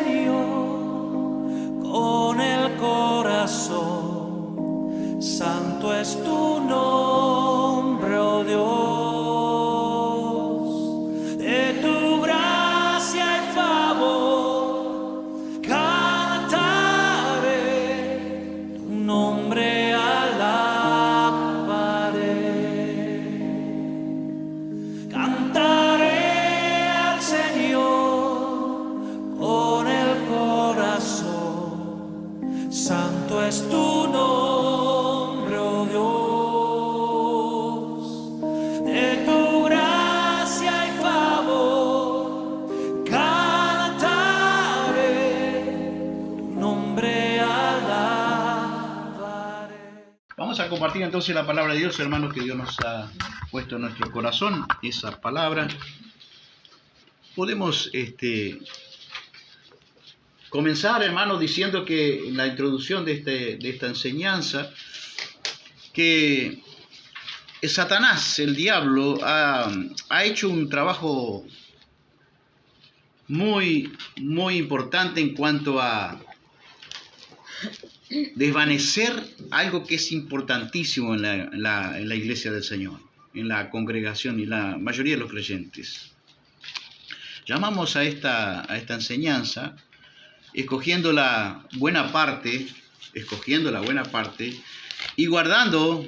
Señor con el corazón. Santo es tu nombre, oh Dios. De tu gracia y favor cantaré, tu nombre alabaré. Cantaré al Señor con el corazón. Santo es tu nombre, oh Dios. De tu gracia y favor cantaré, tu nombre alabaré. Vamos a compartir entonces la palabra de Dios, hermanos, que Dios nos ha puesto en nuestro corazón, esa palabra. Podemos comenzar, hermanos, diciendo que en la introducción de esta enseñanza, que Satanás, el diablo, ha hecho un trabajo muy importante en cuanto a desvanecer algo que es importantísimo en la iglesia del Señor, en la congregación y la mayoría de los creyentes. Llamamos a esta enseñanza escogiendo la buena parte y guardando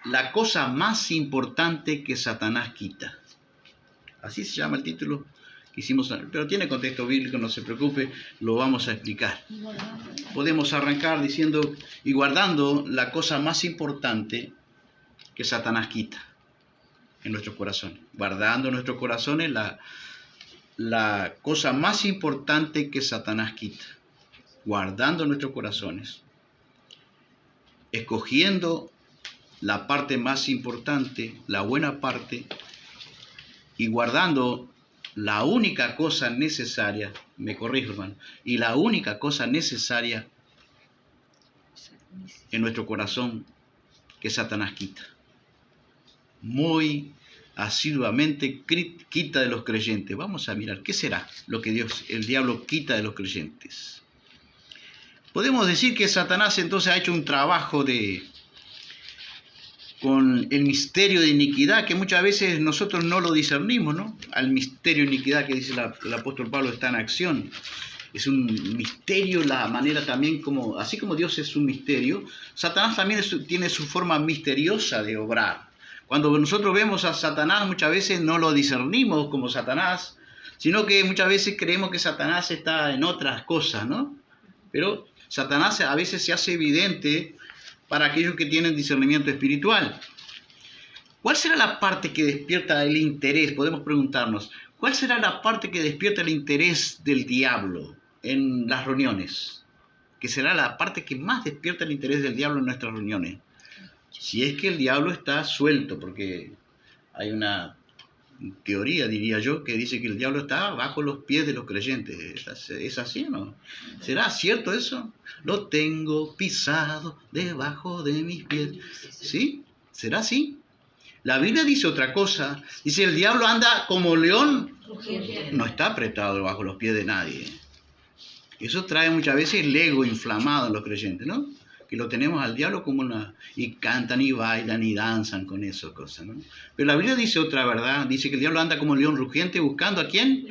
la cosa más importante que Satanás quita. Así se llama el título que hicimos, pero tiene contexto bíblico, no se preocupe, lo vamos a explicar. Podemos arrancar diciendo y guardando la cosa más importante que Satanás quita en nuestros corazones. Guardando en nuestros corazones la cosa más importante que Satanás quita. Guardando nuestros corazones. Escogiendo la parte más importante, la buena parte, y guardando la única cosa necesaria, me corrijo, hermano, y la única cosa necesaria en nuestro corazón que Satanás quita. Muy asiduamente quita de los creyentes. Vamos a mirar, ¿qué será lo que el diablo quita de los creyentes? Podemos decir que Satanás entonces ha hecho un trabajo con el misterio de iniquidad, que muchas veces nosotros no lo discernimos, ¿no? Al misterio de iniquidad que dice el apóstol Pablo está en acción. Es un misterio, la manera también como, así como Dios es un misterio, Satanás también tiene su forma misteriosa de obrar. Cuando nosotros vemos a Satanás, muchas veces no lo discernimos como Satanás, sino que muchas veces creemos que Satanás está en otras cosas, ¿no? Pero Satanás a veces se hace evidente para aquellos que tienen discernimiento espiritual. ¿Cuál será la parte que despierta el interés? Podemos preguntarnos, ¿cuál será la parte que despierta el interés del diablo en las reuniones? ¿Qué será la parte que más despierta el interés del diablo en nuestras reuniones? Si es que el diablo está suelto, porque hay una teoría, diría yo, que dice que el diablo está bajo los pies de los creyentes. ¿Es así o no? ¿Será cierto eso? Lo tengo pisado debajo de mis pies. ¿Sí? ¿Será así? La Biblia dice otra cosa. Dice, el diablo anda como león. No está apretado bajo los pies de nadie. Eso trae muchas veces el ego inflamado en los creyentes, ¿no? Que lo tenemos al diablo como y cantan y bailan y danzan con esas cosas, ¿no? Pero la Biblia dice otra verdad, dice que el diablo anda como león rugiente buscando ¿a quién?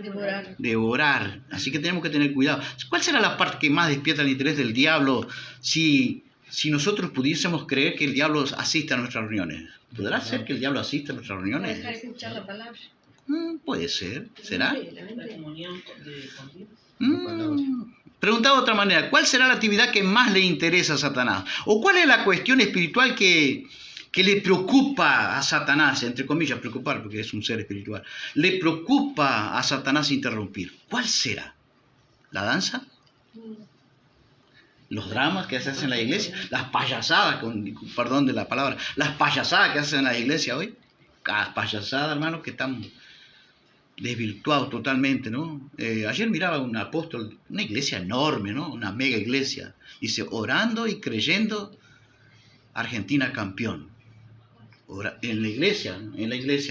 Devorar. Así que tenemos que tener cuidado. ¿Cuál será la parte que más despierta el interés del diablo si nosotros pudiésemos creer que el diablo asista a nuestras reuniones? ¿Podrá ser que el diablo asista a nuestras reuniones? Dejar escuchar la palabra. Puede ser, ¿será? Preguntado de otra manera, ¿cuál será la actividad que más le interesa a Satanás? ¿O cuál es la cuestión espiritual que le preocupa a Satanás, entre comillas, preocupar, porque es un ser espiritual, le preocupa a Satanás interrumpir? ¿Cuál será? ¿La danza? ¿Los dramas que se hacen en la iglesia? ¿Las payasadas, perdón de la palabra, las payasadas que hacen en la iglesia hoy? Las payasadas, hermanos, que están desvirtuados totalmente, ¿no? Ayer miraba un apóstol, una iglesia enorme, ¿no? Una mega iglesia. Dice, orando y creyendo, Argentina campeón. En la iglesia,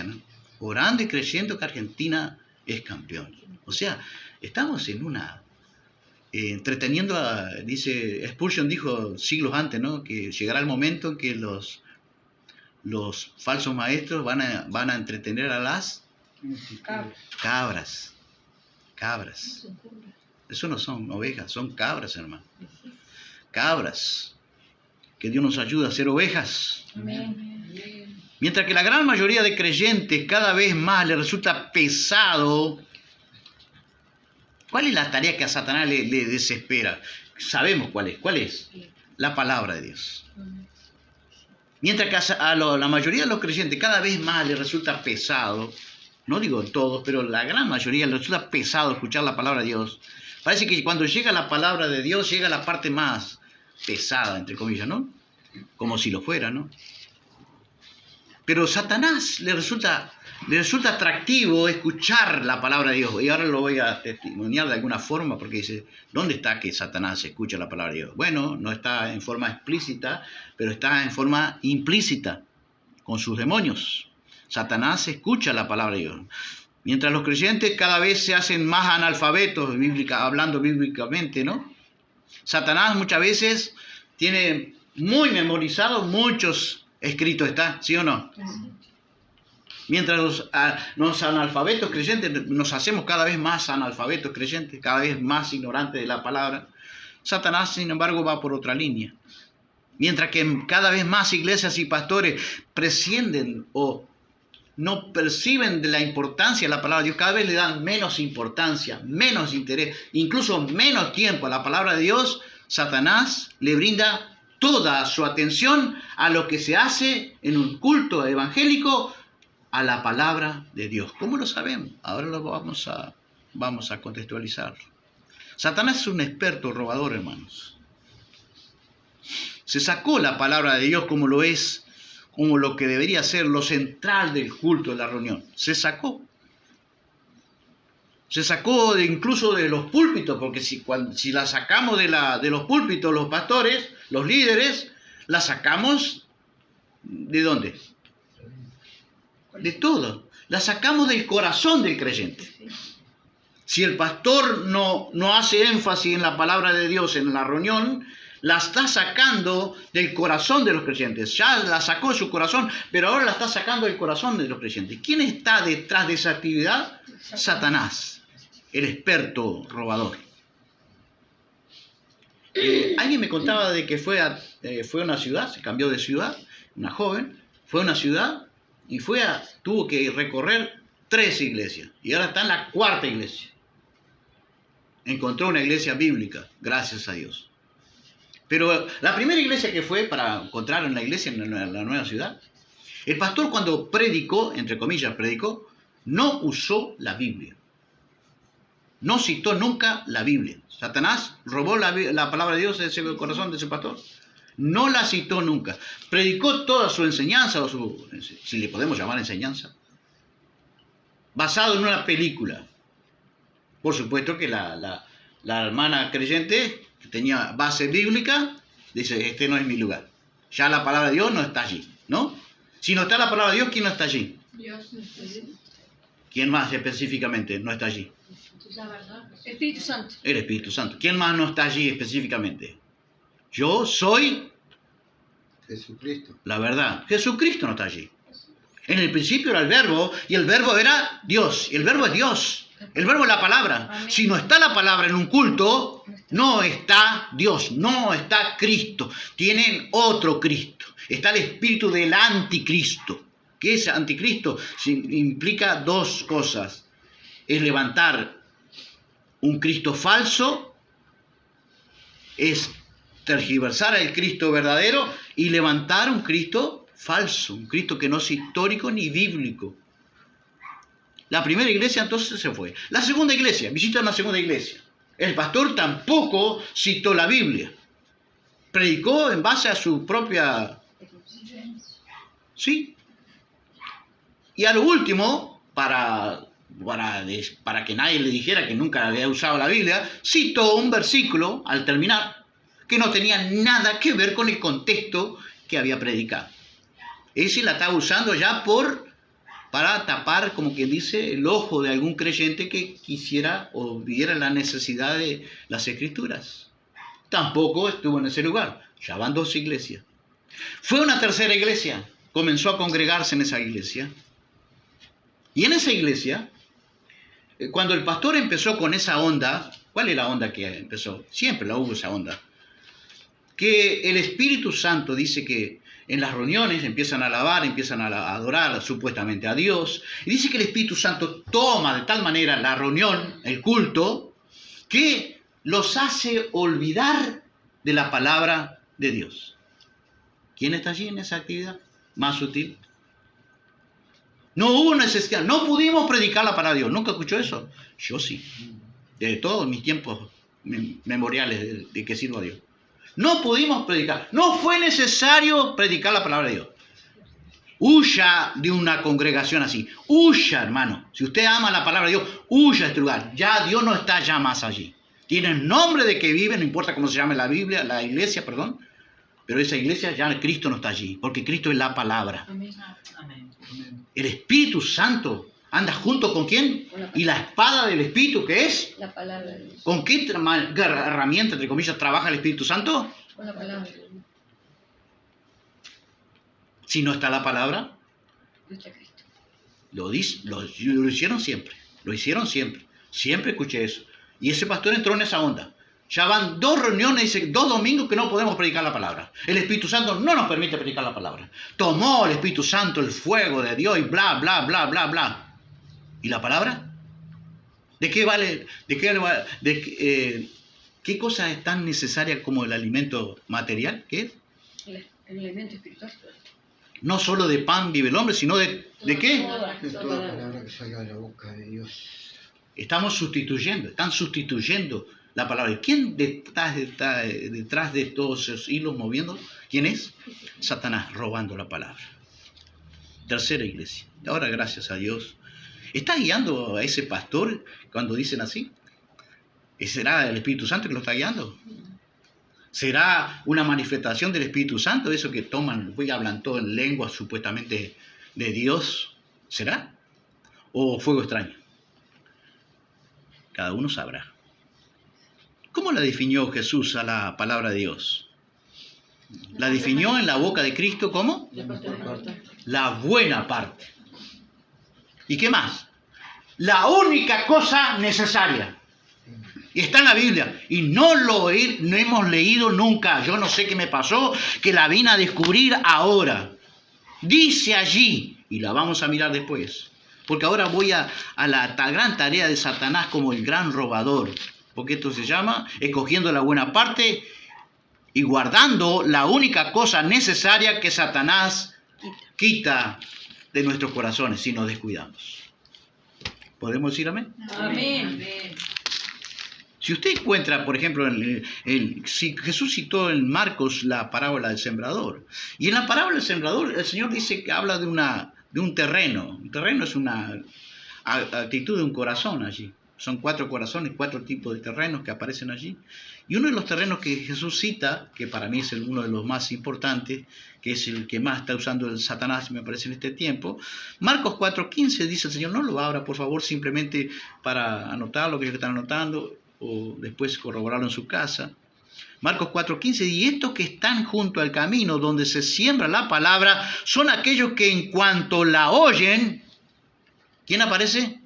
¿no? Orando y creyendo que Argentina es campeón. O sea, estamos en una... entreteniendo dice, Spurgeon dijo siglos antes, ¿no? Que llegará el momento en que los falsos maestros van a entretener a las cabras. Eso no son ovejas, son cabras, hermano. Cabras. Que Dios nos ayude a ser ovejas. Amén. Mientras que la gran mayoría de creyentes cada vez más les resulta pesado. ¿Cuál es la tarea que a Satanás le desespera? Sabemos cuál es. ¿Cuál es? La palabra de Dios. Mientras que a la mayoría de los creyentes cada vez más les resulta pesado, no digo todos, pero la gran mayoría les resulta pesado escuchar la palabra de Dios. Parece que cuando llega la palabra de Dios llega la parte más pesada, entre comillas, ¿no? Como si lo fuera, ¿no? Pero a Satanás le resulta atractivo escuchar la palabra de Dios. Y ahora lo voy a testimoniar de alguna forma porque dice, ¿dónde está que Satanás escucha la palabra de Dios? Bueno, no está en forma explícita, pero está en forma implícita, con sus demonios. Satanás escucha la palabra de Dios. Mientras los creyentes cada vez se hacen más analfabetos, hablando bíblicamente, ¿no? Satanás muchas veces tiene muy memorizado muchos escritos, ¿está? ¿Sí o no? Mientras los analfabetos creyentes nos hacemos cada vez más analfabetos creyentes, cada vez más ignorantes de la palabra, Satanás, sin embargo, va por otra línea. Mientras que cada vez más iglesias y pastores prescinden o no perciben de la importancia de la palabra de Dios, cada vez le dan menos importancia, menos interés, incluso menos tiempo a la palabra de Dios, Satanás le brinda toda su atención a lo que se hace en un culto evangélico, a la palabra de Dios. ¿Cómo lo sabemos? Ahora lo vamos a contextualizar. Satanás es un experto robador, hermanos. Se sacó la palabra de Dios como lo es, como lo que debería ser lo central del culto de la reunión. Se sacó. Se sacó incluso de los púlpitos, porque si la sacamos de los púlpitos, los pastores, los líderes, la sacamos ¿de dónde? De todo. La sacamos del corazón del creyente. Si el pastor no hace énfasis en la palabra de Dios en la reunión, la está sacando del corazón de los creyentes. Ya la sacó de su corazón, pero ahora la está sacando del corazón de los creyentes. ¿Quién está detrás de esa actividad? Satanás, el experto robador. Alguien me contaba de que fue a una ciudad, se cambió de ciudad, una joven, fue a una ciudad y tuvo que recorrer 3 iglesias. Y ahora está en la 4ª iglesia. Encontró una iglesia bíblica, gracias a Dios. Pero la primera iglesia que fue para encontrar una iglesia en la nueva ciudad, el pastor cuando predicó, entre comillas predicó, no usó la Biblia. No citó nunca la Biblia. Satanás robó la palabra de Dios de ese corazón de ese pastor. No la citó nunca. Predicó toda su enseñanza, si le podemos llamar enseñanza, basado en una película. Por supuesto que la hermana creyente, que tenía base bíblica, dice, este no es mi lugar. Ya la palabra de Dios no está allí, ¿no? Si no está la palabra de Dios, ¿quién no está allí? Dios no está allí. ¿Quién más específicamente no está allí? Espíritu Santo. El Espíritu Santo. ¿Quién más no está allí específicamente? Yo soy Jesucristo. la verdad. Jesucristo no está allí. En el principio era el verbo, y el verbo era Dios, y el verbo es Dios. El verbo es la palabra. Amén. Si no está la palabra en un culto, no está Dios, no está Cristo. Tienen otro Cristo. Está el espíritu del anticristo. ¿Qué es anticristo? Implica 2 cosas. Es levantar un Cristo falso, es tergiversar al Cristo verdadero y levantar un Cristo falso, un Cristo que no es histórico ni bíblico. La primera iglesia entonces se fue. La segunda iglesia, visitan la segunda iglesia. El pastor tampoco citó la Biblia. Predicó en base a su propia... Sí. Y a lo último, para que nadie le dijera que nunca había usado la Biblia, citó un versículo al terminar que no tenía nada que ver con el contexto que había predicado. Ese la estaba usando ya por para tapar, como quien dice, el ojo de algún creyente que quisiera o viera la necesidad de las Escrituras. Tampoco estuvo en ese lugar. Ya van 2 iglesias. Fue una tercera iglesia. Comenzó a congregarse en esa iglesia. Y en esa iglesia, cuando el pastor empezó con esa onda, ¿cuál es la onda que empezó? Siempre la hubo esa onda. Que el Espíritu Santo dice que en las reuniones empiezan a alabar, empiezan a adorar supuestamente a Dios. Y dice que el Espíritu Santo toma de tal manera la reunión, el culto, que los hace olvidar de la palabra de Dios. ¿Quién está allí en esa actividad? Más sutil. No hubo necesidad, no pudimos predicar la palabra de Dios. ¿Nunca escuchó eso? Yo sí. De todos mis tiempos memoriales de que sirvo a Dios. No pudimos predicar. No fue necesario predicar la palabra de Dios. Huya de una congregación así. Huya, hermano. Si usted ama la palabra de Dios, huya de este lugar. Ya Dios no está ya más allí. Tiene el nombre de que vive, no importa cómo se llame la Biblia, la iglesia, perdón. Pero esa iglesia ya Cristo no está allí. Porque Cristo es la palabra. Amén. El Espíritu Santo anda junto con ¿quién? Y la espada del Espíritu, ¿qué es? La palabra de Dios. ¿Con qué herramienta, entre comillas, trabaja el Espíritu Santo? Con la palabra de Dios. Si no está la palabra, Nuestra Cristo. lo hicieron siempre. Lo hicieron siempre. Siempre escuché eso. Y ese pastor entró en esa onda. Ya van 2 reuniones, dice 2 domingos que no podemos predicar la palabra. El Espíritu Santo no nos permite predicar la palabra. Tomó el Espíritu Santo el fuego de Dios y bla, bla, bla, bla, bla. ¿Y la palabra? ¿De qué vale? ¿Qué cosa es tan necesaria como el alimento material? ¿Qué es? El elemento espiritual. No solo de pan vive el hombre, sino ¿de qué? De toda palabra que salga de la boca de Dios. Están sustituyendo la palabra. ¿Quién detrás de todos esos hilos moviendo? ¿Quién es? Satanás robando la palabra. Tercera iglesia. Ahora, gracias a Dios. ¿Está guiando a ese pastor cuando dicen así? ¿Será el Espíritu Santo que lo está guiando? ¿Será una manifestación del Espíritu Santo? Eso que toman, hablan todo en lengua supuestamente de Dios. ¿Será? ¿O fuego extraño? Cada uno sabrá. ¿Cómo la definió Jesús a la palabra de Dios? La definió en la boca de Cristo como la buena parte. ¿Y qué más? La única cosa necesaria. Y está en la Biblia. Y no hemos leído nunca. Yo no sé qué me pasó, que la vine a descubrir ahora. Dice allí, y la vamos a mirar después. Porque ahora voy a la gran tarea de Satanás como el gran robador. Porque esto se llama escogiendo la buena parte y guardando la única cosa necesaria que Satanás quita de nuestros corazones si nos descuidamos. ¿Podemos decir amén? Amén. Si usted encuentra, por ejemplo, si Jesús citó en Marcos la parábola del sembrador. Y en la parábola del sembrador el Señor dice que habla de un terreno. Un terreno es una actitud de un corazón allí. Son 4 corazones, 4 tipos de terrenos que aparecen allí. Y uno de los terrenos que Jesús cita, que para mí es uno de los más importantes, que es el que más está usando el Satanás, me parece, en este tiempo. Marcos 4:15 dice el Señor, no lo abra, por favor, simplemente para anotar lo que están anotando, o después corroborarlo en su casa. Marcos 4:15, y estos que están junto al camino donde se siembra la palabra, son aquellos que en cuanto la oyen, ¿quién aparece?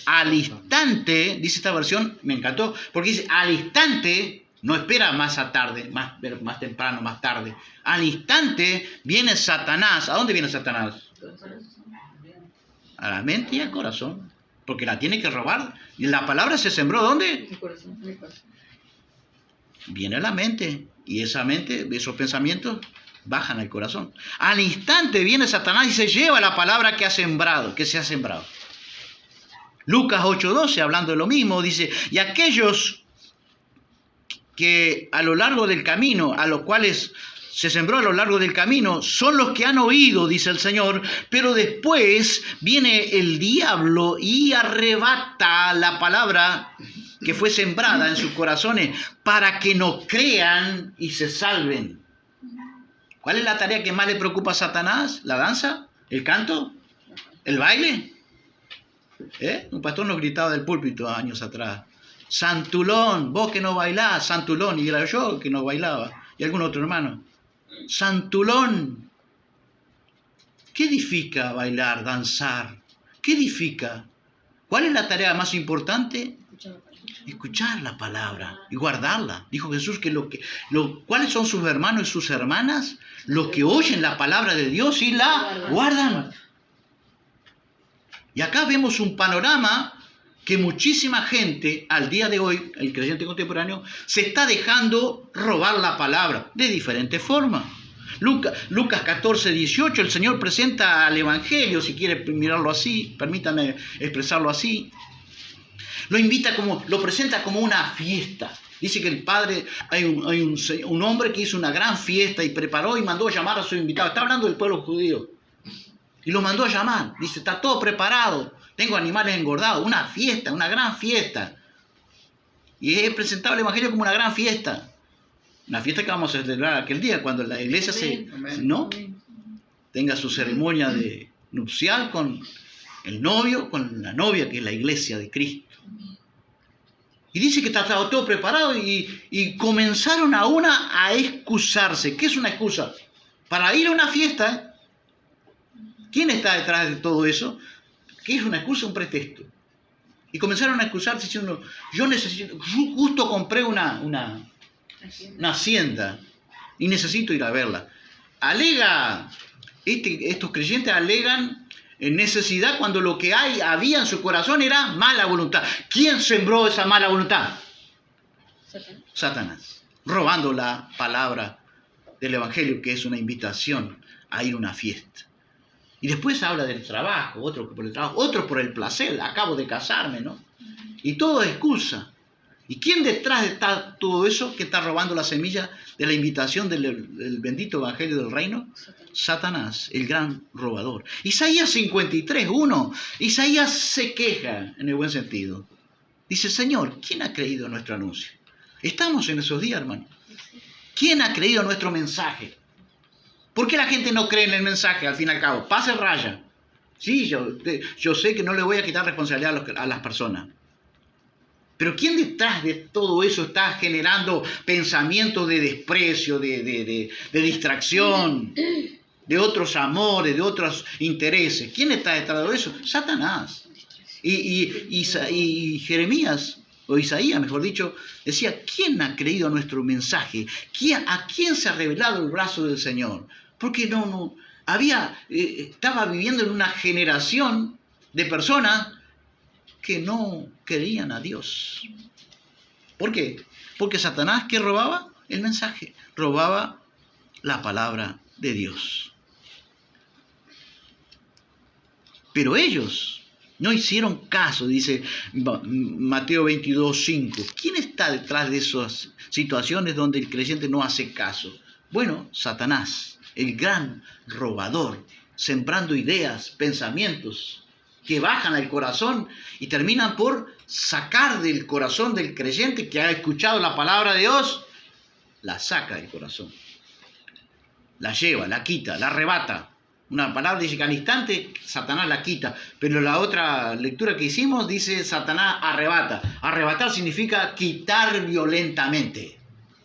Al instante, dice esta versión, me encantó, porque dice al instante, no espera más a tarde, más temprano, más tarde. Al instante viene Satanás. ¿A dónde viene Satanás? A la mente y al corazón, porque la tiene que robar. Y la palabra se sembró, ¿dónde? Mi corazón. Viene a la mente, y esa mente, esos pensamientos bajan al corazón. Al instante viene Satanás y se lleva la palabra que se ha sembrado. Lucas 8:12, hablando de lo mismo, dice, y aquellos que a lo largo del camino, a los cuales se sembró a lo largo del camino, son los que han oído, dice el Señor, pero después viene el diablo y arrebata la palabra que fue sembrada en sus corazones para que no crean y se salven. ¿Cuál es la tarea que más le preocupa a Satanás? ¿La danza? ¿El canto? ¿El baile? Un pastor nos gritaba del púlpito años atrás. Santulón, vos que no bailás, Santulón. Y era yo que no bailaba. Y algún otro hermano. Santulón. ¿Qué edifica bailar, danzar? ¿Qué edifica? ¿Cuál es la tarea más importante? Escuchar la palabra y guardarla. Dijo Jesús que ¿cuáles son sus hermanos y sus hermanas? Los que oyen la palabra de Dios y la guardan. Y acá vemos un panorama que muchísima gente al día de hoy, el creyente contemporáneo, se está dejando robar la palabra de diferentes formas. Lucas 14, 18, el Señor presenta al Evangelio, si quiere mirarlo así, permítame expresarlo así. Lo presenta como una fiesta. Dice que el Padre, hay un hombre que hizo una gran fiesta y preparó y mandó a llamar a su invitado. Está hablando del pueblo judío. Y lo mandó a llamar. Dice, está todo preparado. Tengo animales engordados. Una fiesta, una gran fiesta. Y es presentado el Evangelio como una gran fiesta. Una fiesta que vamos a celebrar aquel día, cuando la iglesia tenga su ceremonia de nupcial con el novio, con la novia, que es la iglesia de Cristo. Y dice que estaba todo preparado y comenzaron a excusarse. ¿Qué es una excusa? Para ir a una fiesta. ¿Quién está detrás de todo eso? ¿Qué es una excusa? Un pretexto. Y comenzaron a excusarse diciendo, yo necesito, justo compré una hacienda y necesito ir a verla. Estos creyentes alegan en necesidad cuando lo que había en su corazón era mala voluntad. ¿Quién sembró esa mala voluntad? Satanás. Robando la palabra del Evangelio, que es una invitación a ir a una fiesta. Y después habla del trabajo, otro por el trabajo, otro por el placer, acabo de casarme, ¿no? Y todo es excusa. ¿Y quién detrás de todo eso que está robando la semilla de la invitación del bendito Evangelio del Reino? Satanás, el gran robador. Isaías 53, 1. Isaías se queja, en el buen sentido. Dice, Señor, ¿quién ha creído nuestro anuncio? Estamos en esos días, hermano. ¿Quién ha creído nuestro mensaje? ¿Por qué la gente no cree en el mensaje, al fin y al cabo? Pase raya. Sí, yo sé que no le voy a quitar responsabilidad a las personas. Pero ¿quién detrás de todo eso está generando pensamientos de desprecio, de distracción, de otros amores, de otros intereses? ¿Quién está detrás de eso? Satanás. Y Jeremías, o Isaías, mejor dicho, decía, ¿quién ha creído nuestro mensaje? ¿A quién se ha revelado el brazo del Señor? Porque estaba viviendo en una generación de personas que no querían a Dios. ¿Por qué? Porque Satanás, ¿qué robaba? El mensaje. Robaba la palabra de Dios. Pero ellos no hicieron caso, dice Mateo 22, 5. ¿Quién está detrás de esas situaciones donde el creyente no hace caso? Bueno, Satanás, el gran robador, sembrando ideas, pensamientos que bajan al corazón y terminan por sacar del corazón del creyente que ha escuchado la palabra de Dios, la saca del corazón. La lleva, la quita, la arrebata. Una palabra dice que al instante Satanás la quita, pero la otra lectura que hicimos dice Satanás arrebata. Arrebatar significa quitar violentamente.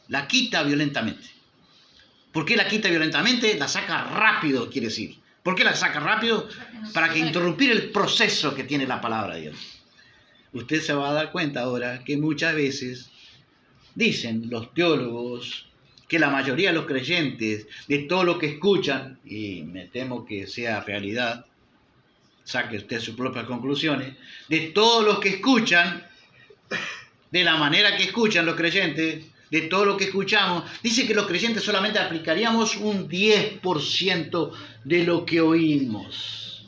La quita violentamente. ¿Por qué la quita violentamente? La saca rápido, quiere decir. ¿Por qué la saca rápido? Para que interrumpir el proceso que tiene la palabra de Dios. Usted se va a dar cuenta ahora que muchas veces dicen los teólogos que la mayoría de los creyentes, de todo lo que escuchan, y me temo que sea realidad, saque usted sus propias conclusiones, de todos los que escuchan, de la manera que escuchan los creyentes, de todo lo que escuchamos, dice que los creyentes solamente aplicaríamos un 10% de lo que oímos.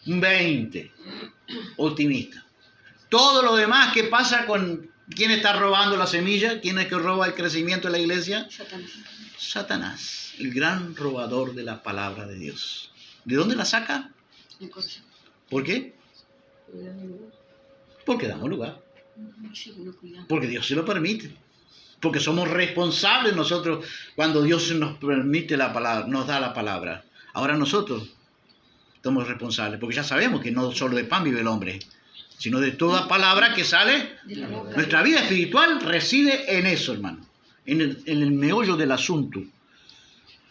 Un 20%, optimista. Todo lo demás, ¿qué pasa con quién está robando la semilla? ¿Quién es que roba el crecimiento de la iglesia? Satanás. Satanás, el gran robador de la palabra de Dios. ¿De dónde la saca? El corazón. ¿Por qué? Porque damos lugar. Sí, no cuidamos. Porque Dios se lo permite. Porque somos responsables nosotros cuando Dios nos permite la palabra, nos da la palabra. Ahora nosotros somos responsables, porque ya sabemos que no solo de pan vive el hombre, sino de toda palabra que sale. De la boca. Nuestra vida espiritual reside en eso, hermano, en el meollo del asunto.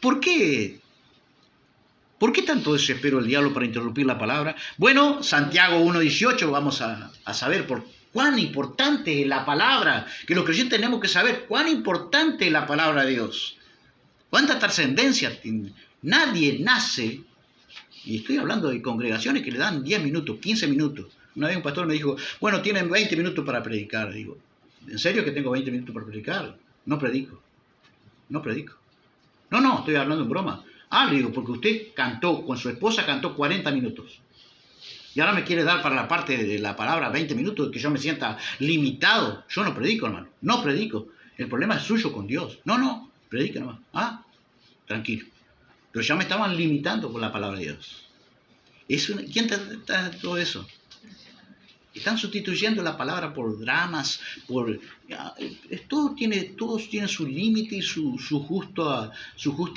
¿Por qué? ¿Por qué tanto desespero el diablo para interrumpir la palabra? Bueno, Santiago 1.18 vamos a saber por cuán importante es la palabra, que los creyentes tenemos que saber cuán importante es la palabra de Dios. Cuánta trascendencia tiene. Nadie nace, y estoy hablando de congregaciones que le dan 10 minutos, 15 minutos. Una vez un pastor me dijo, bueno, tienen 20 minutos para predicar. Digo, ¿en serio que tengo 20 minutos para predicar? No predico. No, estoy hablando en broma. Le digo, porque usted cantó, con su esposa cantó 40 minutos. Y ahora me quiere dar para la parte de la palabra 20 minutos, que yo me sienta limitado. Yo no predico, hermano. No predico. El problema es suyo con Dios. No, predica nomás. Tranquilo. Pero ya me estaban limitando con la palabra de Dios. ¿Quién está en todo eso? Están sustituyendo la palabra por dramas, todos tienen su límite y su justa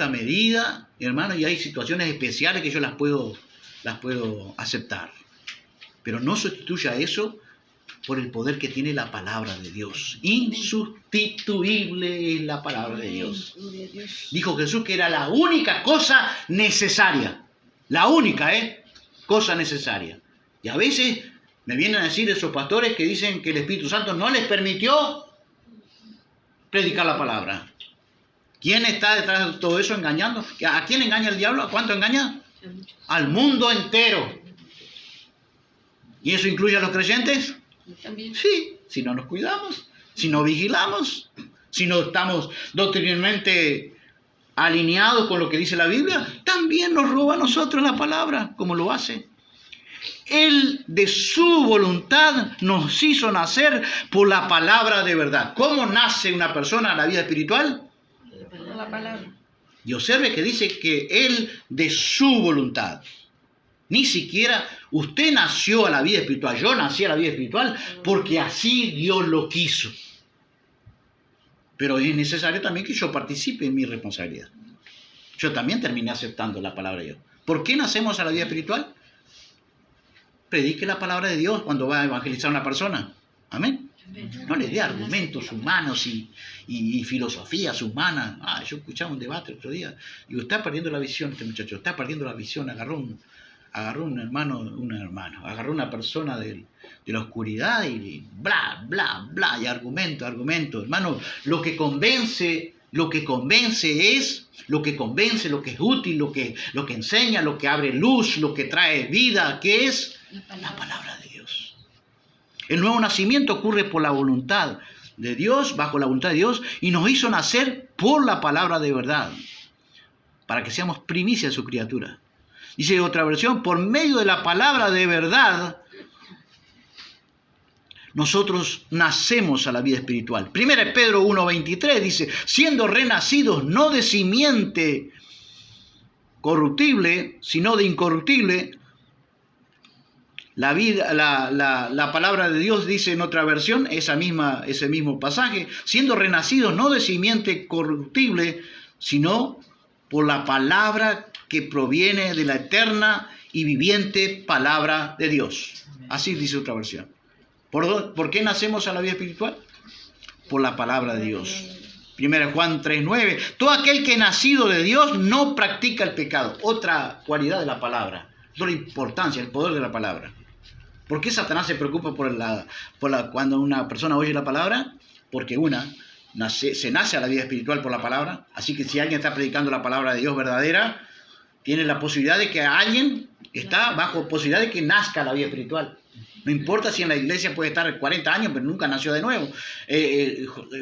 medida, hermano, y hay situaciones especiales que yo las puedo aceptar. Pero no sustituya eso por el poder que tiene la palabra de Dios. Insustituible es la palabra de Dios. Dijo Jesús que era la única cosa necesaria. La única, cosa necesaria. Y a veces me vienen a decir esos pastores que dicen que el Espíritu Santo no les permitió predicar la palabra. ¿Quién está detrás de todo eso engañando? ¿A quién engaña el diablo? ¿A cuánto engaña? Al mundo entero. ¿Y eso incluye a los creyentes? También. Sí, si no nos cuidamos, si no vigilamos, si no estamos doctrinalmente alineados con lo que dice la Biblia, también nos roba a nosotros la palabra, como lo hace. Él de su voluntad nos hizo nacer por la palabra de verdad. ¿Cómo nace una persona a la vida espiritual? Por la palabra. Y observe que dice que Él de su voluntad. Ni siquiera usted nació a la vida espiritual, yo nací a la vida espiritual porque así Dios lo quiso. Pero es necesario también que yo participe en mi responsabilidad. Yo también terminé aceptando la palabra de Dios. ¿Por qué nacemos a la vida espiritual? Predique la palabra de Dios cuando va a evangelizar a una persona. Amén. No le dé argumentos humanos y filosofías humanas. Yo escuchaba un debate el otro día. Digo, está perdiendo la visión este muchacho, está perdiendo la visión. Agarró una persona de la oscuridad y bla, bla, bla, y argumento. Hermano, lo que convence es lo que es útil, lo que enseña, lo que abre luz, lo que trae vida, que es la palabra de Dios. El nuevo nacimiento ocurre por la voluntad de Dios, bajo la voluntad de Dios, y nos hizo nacer por la palabra de verdad, para que seamos primicia de su criatura. Dice otra versión, por medio de la palabra de verdad, nosotros nacemos a la vida espiritual. 1 Pedro 1.23 dice, siendo renacidos no de simiente corruptible, sino de incorruptible. La palabra de Dios dice en otra versión, ese mismo pasaje, siendo renacidos no de simiente corruptible, sino por la palabra que proviene de la eterna y viviente palabra de Dios. Así dice otra versión. ¿Por qué nacemos a la vida espiritual? Por la palabra de Dios. 1 Juan 3.9. Todo aquel que es nacido de Dios no practica el pecado. Otra cualidad de la palabra. Otra importancia, el poder de la palabra. ¿Por qué Satanás se preocupa cuando una persona oye la palabra? Porque se nace a la vida espiritual por la palabra. Así que si alguien está predicando la palabra de Dios verdadera, tiene la posibilidad de que alguien está bajo posibilidad de que nazca a la vida espiritual. No importa si en la iglesia puede estar 40 años, pero nunca nació de nuevo.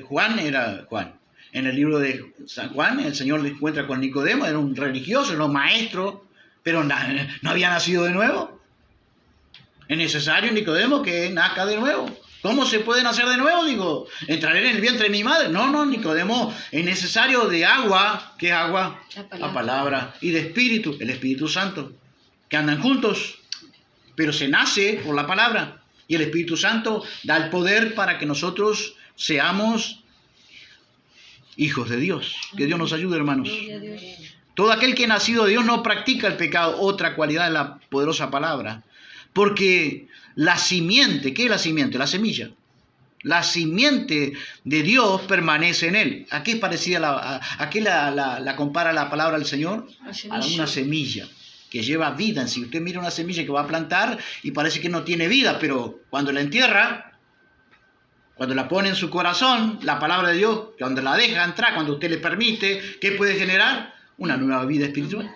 Juan era Juan. En el libro de San Juan, el Señor le encuentra con Nicodemo, era un religioso, era un maestro, pero no había nacido de nuevo. Es necesario, Nicodemo, que nazca de nuevo. ¿Cómo se puede nacer de nuevo? Digo, ¿entraré en el vientre de mi madre? No, Nicodemo, es necesario de agua. ¿Qué es agua? La palabra. Y de espíritu, el Espíritu Santo, que andan juntos. Pero se nace por la palabra. Y el Espíritu Santo da el poder para que nosotros seamos hijos de Dios. Que Dios nos ayude, hermanos. Todo aquel que es nacido de Dios no practica el pecado, otra cualidad de la poderosa palabra. Porque la simiente, ¿qué es la simiente? La semilla. La simiente de Dios permanece en él. ¿A qué es parecida a qué la compara la palabra del Señor? A una semilla que lleva vida en sí. Usted mira una semilla que va a plantar y parece que no tiene vida, pero cuando la entierra, cuando la pone en su corazón, la palabra de Dios, cuando la deja entrar, cuando usted le permite, ¿qué puede generar? Una nueva vida espiritual,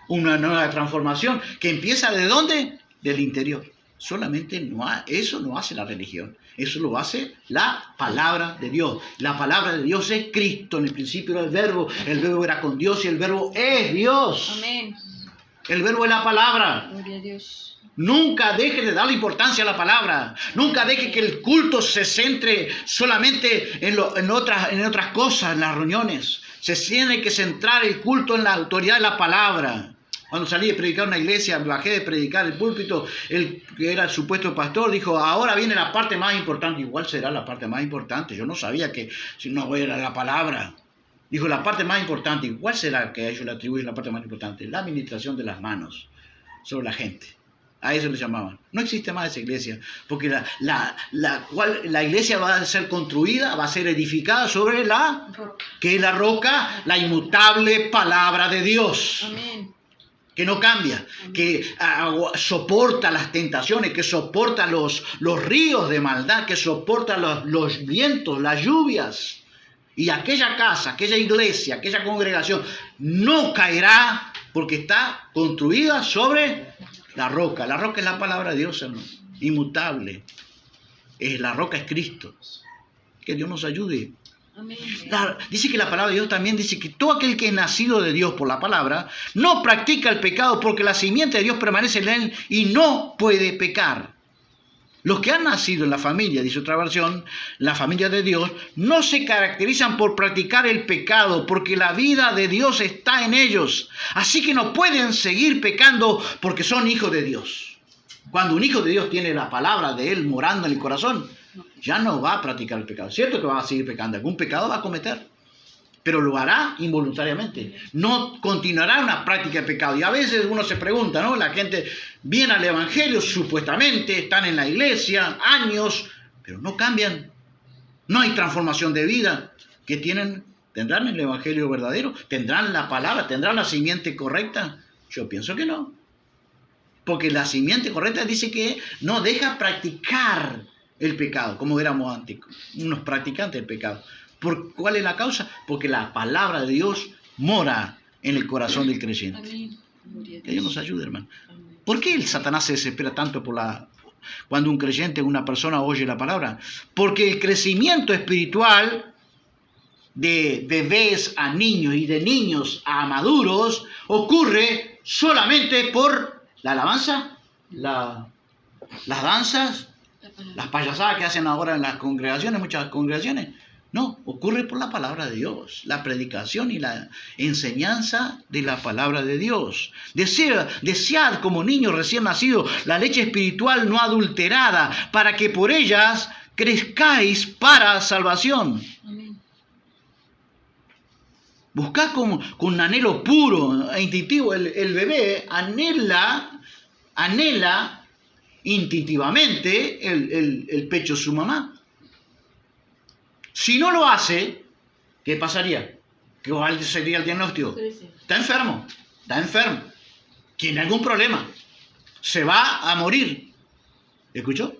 una nueva transformación, que empieza ¿de dónde? Del interior. Solamente eso no hace la religión, eso lo hace la palabra de Dios. La palabra de Dios es Cristo, en el principio era el verbo era con Dios y el verbo es Dios. Amén. El verbo es la palabra. Gloria a Dios. Nunca deje de darle importancia a la palabra. Nunca deje que el culto se centre solamente en otras cosas, en las reuniones. Se tiene que centrar el culto en la autoridad de la palabra. Cuando salí de predicar en una iglesia, bajé de predicar el púlpito, el que era el supuesto pastor dijo, ahora viene la parte más importante. Igual será la parte más importante. Yo no sabía que si no era la palabra. Dijo, la parte más importante. ¿Cuál será que a ellos le atribuyen la parte más importante? La administración de las manos sobre la gente. A eso le llamaban. No existe más esa iglesia, porque la iglesia va a ser construida, va a ser edificada sobre que es la roca, la inmutable palabra de Dios. Amén. Que no cambia, que soporta las tentaciones, que soporta los ríos de maldad, que soporta los vientos, las lluvias. Y aquella casa, aquella iglesia, aquella congregación no caerá porque está construida sobre la roca. La roca es la palabra de Dios, hermano, inmutable. La roca es Cristo. Que Dios nos ayude. Amén. Dice que la palabra de Dios también dice que todo aquel que es nacido de Dios por la palabra no practica el pecado porque la simiente de Dios permanece en él y no puede pecar. Los que han nacido en la familia, dice otra versión, la familia de Dios, no se caracterizan por practicar el pecado porque la vida de Dios está en ellos. Así que no pueden seguir pecando porque son hijos de Dios. Cuando un hijo de Dios tiene la palabra de Él morando en el corazón, ya no va a practicar el pecado. Cierto que va a seguir pecando, algún pecado va a cometer, pero lo hará involuntariamente. No continuará una práctica de pecado. Y a veces uno se pregunta, ¿no? La gente viene al evangelio, supuestamente, están en la iglesia, años, pero no cambian. No hay transformación de vida. ¿Qué tienen? ¿Tendrán el evangelio verdadero? ¿Tendrán la palabra? ¿Tendrán la simiente correcta? Yo pienso que no. Porque la simiente correcta dice que no deja practicar el pecado, como éramos antes, unos practicantes del pecado. ¿Cuál es la causa? Porque la palabra de Dios mora en el corazón del creyente. Amén. Que Dios nos ayude, hermano. ¿Por qué el Satanás se desespera tanto cuando un creyente, una persona oye la palabra? Porque el crecimiento espiritual de bebés a niños y de niños a maduros ocurre solamente por la alabanza, las danzas, las payasadas que hacen ahora en las congregaciones, muchas congregaciones. No, ocurre por la palabra de Dios, la predicación y la enseñanza de la palabra de Dios. Desead como niños recién nacidos la leche espiritual no adulterada, para que por ellas crezcáis para salvación. Amén. Buscad con un anhelo puro e instintivo. El bebé anhela instintivamente el pecho de su mamá. Si no lo hace, ¿qué pasaría? ¿Cuál sería el diagnóstico? Está enfermo. Tiene algún problema. Se va a morir. ¿Escuchó?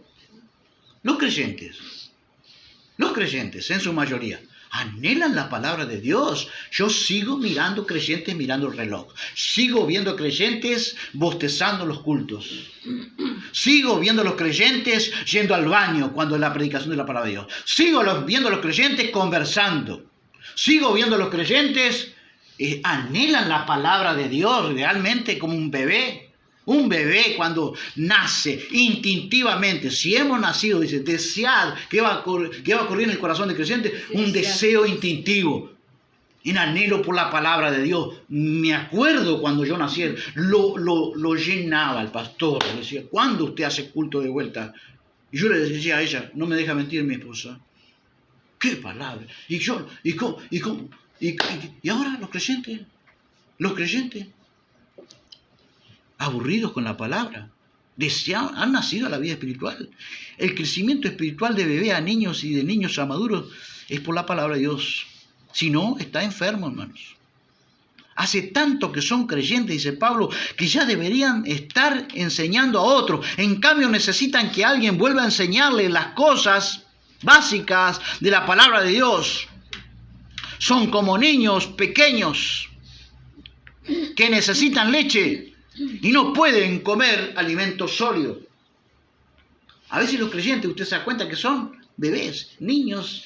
Los creyentes en su mayoría, anhelan la palabra de Dios. Yo sigo mirando creyentes mirando el reloj. Sigo viendo creyentes bostezando los cultos. Sigo viendo los creyentes yendo al baño cuando es la predicación de la palabra de Dios. Sigo viendo los creyentes conversando. Sigo viendo los creyentes anhelan la palabra de Dios realmente como un bebé. Un bebé cuando nace instintivamente, si hemos nacido, dice, desead, ¿qué va a ocurrir en el corazón del creyente? Un deseo instintivo, un anhelo por la palabra de Dios. Me acuerdo cuando yo nací, lo llenaba el pastor, le decía, ¿cuándo usted hace culto de vuelta? Y yo le decía a ella, no me deja mentir mi esposa, ¿qué palabra? Y ahora los creyentes Los creyentes, aburridos con la palabra, han nacido a la vida espiritual. El crecimiento espiritual de bebé a niños y de niños a maduros es por la palabra de Dios. Si no, está enfermo, hermanos. Hace tanto que son creyentes, dice Pablo, que ya deberían estar enseñando a otros. En cambio, necesitan que alguien vuelva a enseñarles las cosas básicas de la palabra de Dios. Son como niños pequeños que necesitan leche y no pueden comer alimentos sólidos. A veces los creyentes, usted se da cuenta que son bebés, niños.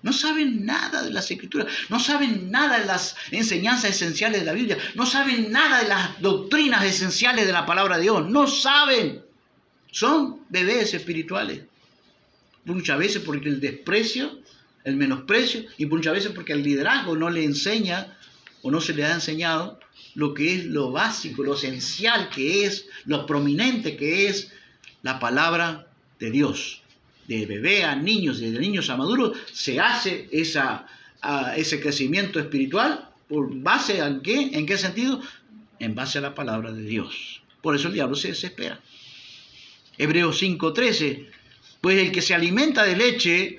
No saben nada de las Escrituras, no saben nada de las enseñanzas esenciales de la Biblia, no saben nada de las doctrinas esenciales de la palabra de Dios, no saben. Son bebés espirituales. Muchas veces porque el desprecio, el menosprecio, y muchas veces porque el liderazgo no le enseña o no se le ha enseñado lo que es lo básico, lo esencial que es, lo prominente que es la palabra de Dios. De bebé a niños, de niños a maduros, se hace ese crecimiento espiritual por base ¿en qué? ¿En qué sentido? En base a la palabra de Dios. Por eso el diablo se desespera. Hebreos 5:13, pues el que se alimenta de leche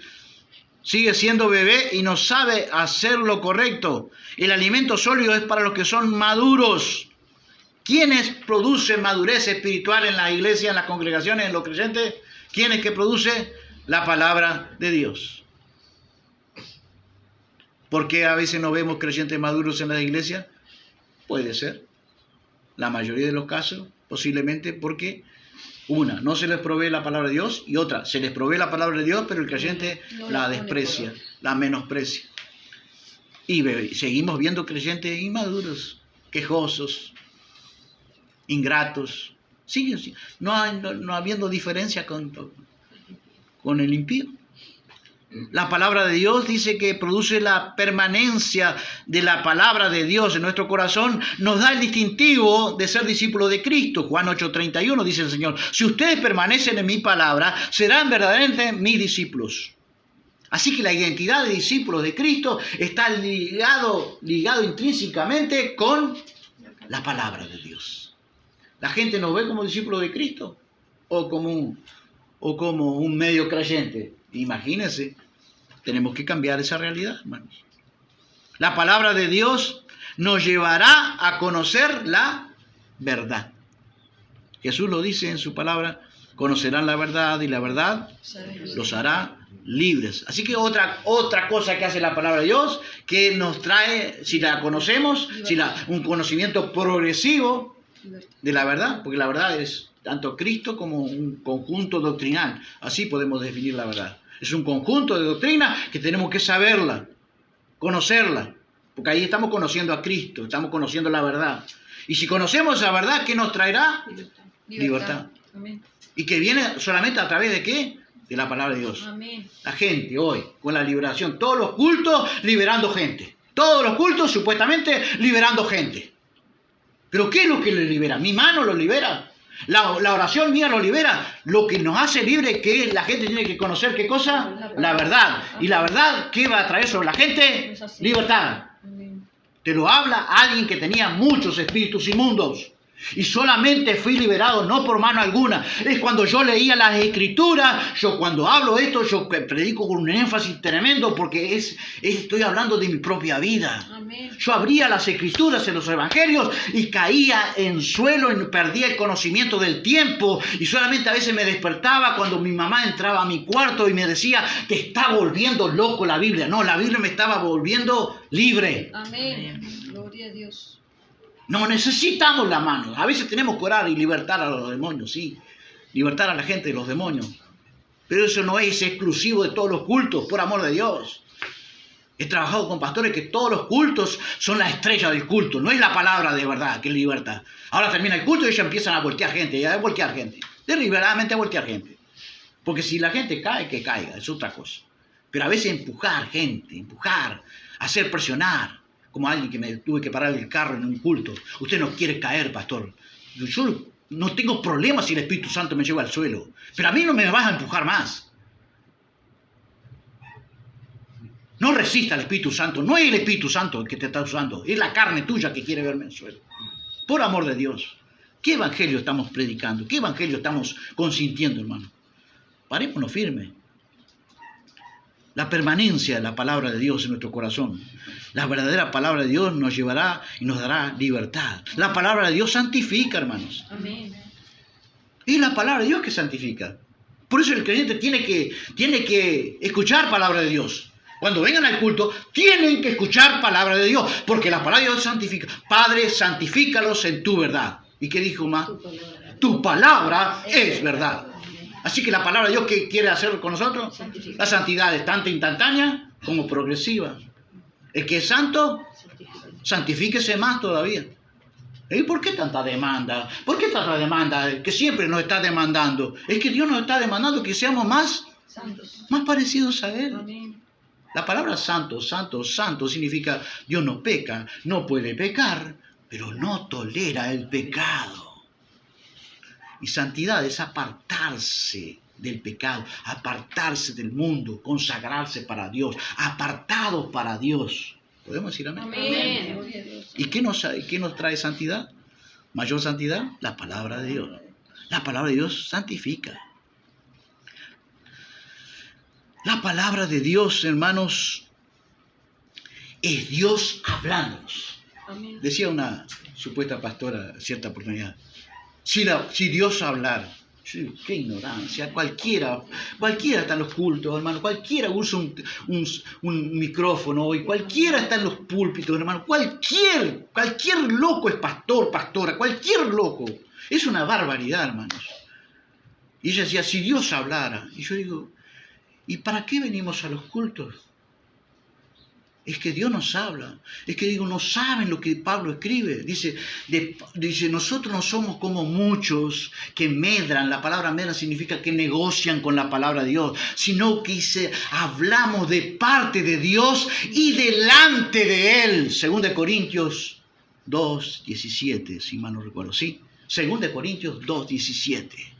sigue siendo bebé y no sabe hacer lo correcto. El alimento sólido es para los que son maduros. ¿Quiénes producen madurez espiritual en la iglesia, en las congregaciones, en los creyentes? ¿Quién es que produce? La palabra de Dios. ¿Por qué a veces no vemos creyentes maduros en la iglesia? Puede ser. La mayoría de los casos, posiblemente porque una, no se les provee la palabra de Dios, y otra, se les provee la palabra de Dios, pero el creyente la desprecia, la menosprecia. Y seguimos viendo creyentes inmaduros, quejosos, ingratos. Siguen, no habiendo diferencia con el impío. La palabra de Dios dice que produce la permanencia de la palabra de Dios en nuestro corazón, nos da el distintivo de ser discípulos de Cristo. Juan 8:31 dice el Señor, si ustedes permanecen en mi palabra, serán verdaderamente mis discípulos. Así que la identidad de discípulos de Cristo está ligado intrínsecamente con la palabra de Dios. ¿La gente nos ve como discípulos de Cristo o como un medio creyente? Imagínense, tenemos que cambiar esa realidad, hermanos. La palabra de Dios nos llevará a conocer la verdad. Jesús lo dice en su palabra, conocerán la verdad y la verdad los hará libres. Así que otra cosa que hace la palabra de Dios, que nos trae, si la conocemos, un conocimiento progresivo de la verdad, porque la verdad es tanto Cristo como un conjunto doctrinal. Así podemos definir la verdad. Es un conjunto de doctrinas que tenemos que saberla, conocerla, porque ahí estamos conociendo a Cristo, estamos conociendo la verdad. Y si conocemos la verdad, ¿qué nos traerá? Libertad. Amén. Y que viene solamente a través de ¿qué? De la palabra de Dios. Amén. La gente hoy, con la liberación, todos los cultos liberando gente. Todos los cultos supuestamente liberando gente. ¿Pero qué es lo que lo libera? Mi mano lo libera. La oración mía lo libera. Lo que nos hace libre, que la gente tiene que conocer, ¿qué cosa? La verdad. ¿Y la verdad qué va a traer sobre la gente? Libertad. Te lo habla alguien que tenía muchos espíritus inmundos. Y solamente fui liberado, no por mano alguna. Es cuando yo leía las Escrituras, yo cuando hablo esto, yo predico con un énfasis tremendo porque estoy hablando de mi propia vida. Amén. Yo abría las Escrituras en los Evangelios y caía en suelo y perdía el conocimiento del tiempo. Y solamente a veces me despertaba cuando mi mamá entraba a mi cuarto y me decía, te está volviendo loco la Biblia. No, la Biblia me estaba volviendo libre. Amén. Gloria a Dios. No necesitamos la mano. A veces tenemos que orar y libertar a los demonios, sí. Libertar a la gente de los demonios. Pero eso no es exclusivo de todos los cultos, por amor de Dios. He trabajado con pastores que todos los cultos son la estrella del culto. No es la palabra de verdad que liberta. Ahora termina el culto y ellos empiezan a voltear gente. Deliberadamente a voltear gente. Porque si la gente cae, que caiga. Es otra cosa. Pero a veces empujar gente, hacer presionar. Como alguien que me tuve que parar el carro en un culto. Usted no quiere caer, pastor. Yo no tengo problema si el Espíritu Santo me lleva al suelo. Pero a mí no me vas a empujar más. No resista al Espíritu Santo. No es el Espíritu Santo el que te está usando. Es la carne tuya que quiere verme en el suelo. Por amor de Dios. ¿Qué evangelio estamos predicando? ¿Qué evangelio estamos consintiendo, hermano? Parémonos firmes. La permanencia de la palabra de Dios en nuestro corazón. La verdadera palabra de Dios nos llevará y nos dará libertad. La palabra de Dios santifica, hermanos. Amén. Es la palabra de Dios que santifica. Por eso el creyente tiene que escuchar palabra de Dios. Cuando vengan al culto, tienen que escuchar palabra de Dios, porque la palabra de Dios santifica. Padre, santifícalos en tu verdad. ¿Y qué dijo más? Tu palabra es verdad. Así que la palabra de Dios, ¿qué quiere hacer con nosotros? La santidad es tanto instantánea como progresiva. El que es santo, santifíquese más todavía. ¿Y por qué tanta demanda? ¿Por qué tanta demanda que siempre nos está demandando? Es que Dios nos está demandando que seamos más parecidos a Él. Amén. La palabra santo, santo, santo significa Dios no peca, no puede pecar, pero no tolera el pecado. Y santidad es apartarse del pecado, apartarse del mundo, consagrarse para Dios, apartados para Dios. ¿Podemos decir amén? Amén. Gloria a Dios. ¿Y qué nos trae santidad? Mayor santidad, la palabra de Dios. La palabra de Dios santifica. La palabra de Dios, hermanos, es Dios hablándonos. Amén. Decía una supuesta pastora en cierta oportunidad, si Dios hablara, sí, qué ignorancia, cualquiera está en los cultos, hermano, cualquiera usa un micrófono y cualquiera está en los púlpitos, hermano, cualquier loco es pastor, pastora, cualquier loco. Es una barbaridad, hermanos. Y ella decía, si Dios hablara, y yo digo, ¿y para qué venimos a los cultos? Es que Dios nos habla. Es que digo, no saben lo que Pablo escribe. Dice, nosotros no somos como muchos que medran. La palabra medran significa que negocian con la palabra de Dios. Sino que hablamos de parte de Dios y delante de Él. 2 Corintios 2:17, si mal no recuerdo. ¿Sí? 2 Corintios 2:17.